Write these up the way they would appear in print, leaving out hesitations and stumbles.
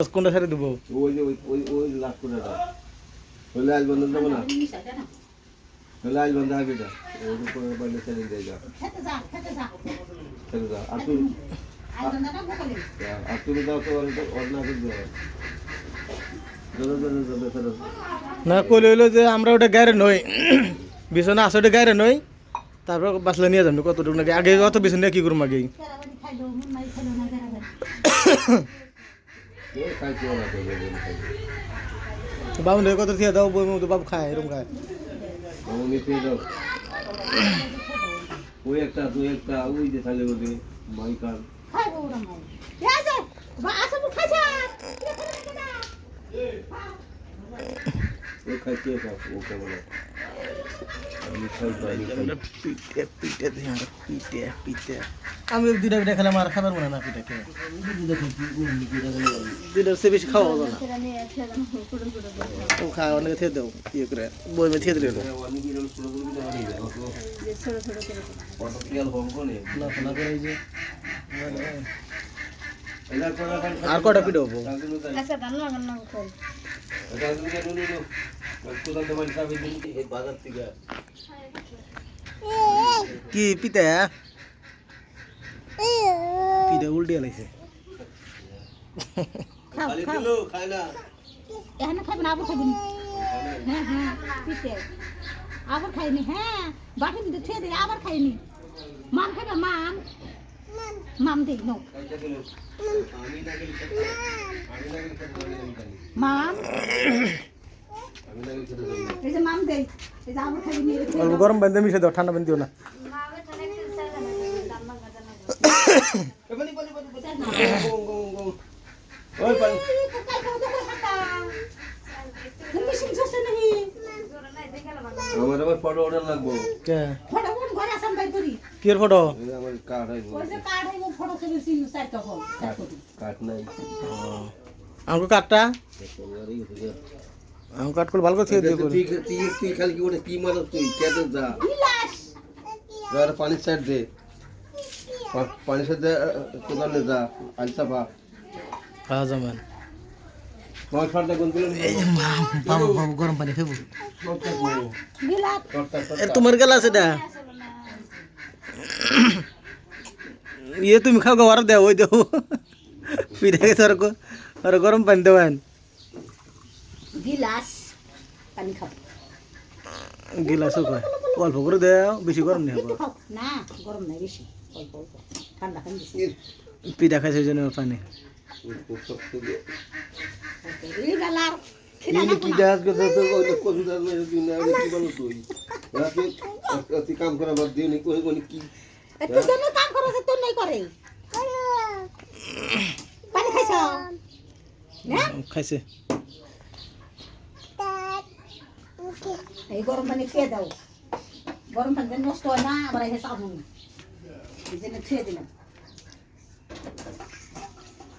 কোনটা ছেড়ে দেবো? ওই যে ওই লাখ কোটাটা হলে আজ বন্ধ দেবো না, হলে আজ বন্ধ হবে না, ওই উপরে বাইরে ছেড়ে দিয়ে যা ছেড়ে যা। আর তুমি দাও তো ওর না করবে না কইলে হইলো যে আমরা ওটা গাড়ি নই বিছনা আছে ওটা গাড়ি নই, তারপর বাসলে নিয়ে যাবো কতটুকু নাকি আগে অত বিছনা কি করবো আগে বাবু নেই কত খেয়ে দাও বই মতো বাবু খায় এরকম খায়। ওই একটা তুই একটা ওই যে থাকলে বলবে মাইকার খাইছে ওকে বলে আমি দুটা পিঠা খেলাম আর খাবার মনে না পিঠা খেয়ে দুটার চেয়ে বেশি খাওয়া হবে না। ও খায় অনেকে খেয়ে দেও ইয়ে করে বই মে খেয়ে দিলে আর কটা পিঠা হবো কি পিঠা পিঠা উল্টে লাগছে আবার খাইনি। হ্যাঁ বাটি দিতে ছেড়ে দিই আবার খাইনি। মাম খাবে মাম মাম দিই নো মাম এই যে মাম দেই এই যে আবার খাইনি। অল্প গরম বান্ধে মিশে দাও ঠান্ডা বান্ধিও না। আমার আবার ফটো অর্ডার লাগবো। কে ফটো কোন ঘরে আসাম বাই করি কি ফটো? আমার কার্ড আছে, ওই যে কার্ড আছে ফটো ছবি সিন সাইডটা ফল কার্ড নাই। আমাকে কাটটা আমি কাট করে ভালো করে খেয়ে দিয়ে তুই তুই খালি কি ওটা কি মারছ তুই কেটে যা বিলাস যার পানির সাইড দে পানির সাথে কোদালে যা আলসা পা খাওয়া যাবেন। তোমার ফাটা কোন দিল বাবু বাবু গরম পানি খাবো বিলাস তোমার গেলা সেটা ইয়ে তুমি খাও আর দেও ওই দেও পিঠা খেতে আর গরম পানি দেবেন বিলাস পানি খাও গিলাসও কয় অল্প করে দেও বেশি গরম নেই একটু খাও না গরম নাই বেশি অল্প অল্প ঠান্ডা খান বেশি পিঠা খাইছে জন্য পানি এই বেলার কি দাস কে তো ওই কত দাস না তুই না কি বল তুই রাতে তুই কাম করা বাদ দিও নি কোন কি তুই যেন কাম করছ তো নাই করে পানি খাইছ না খাইছে এই গরম পানি খেয়ে দাও গরম পানি নষ্ট হয় না আবার এই সাবুন এই জন্য খেয়ে দিলাম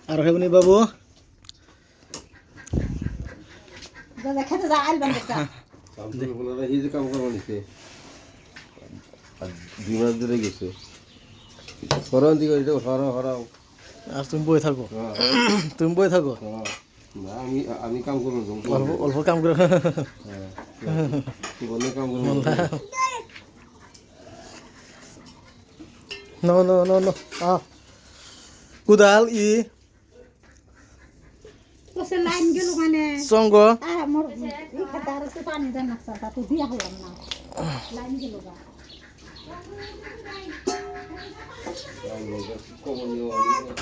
আর খাইবনি বাবু দাদা খেতে যা আইল বান্ডটা সামনে বলা এই যে কাম করা নিছে আর দিমাগ ধরে গেছে সরন দিকে এটা হরাও আর তুমি বই থাকো তুমি বই থাকো না আমি কাম করব অল্প অল্প কাম করে তুই বলে কাম করব নো নো নো নো কুদাল ই কোসে লাইন গেল মানে সঙ্গ আর মোর এই খাতার সে পানি দেন না তা তো দিয়া হলাম না লাইন গেল গা কমন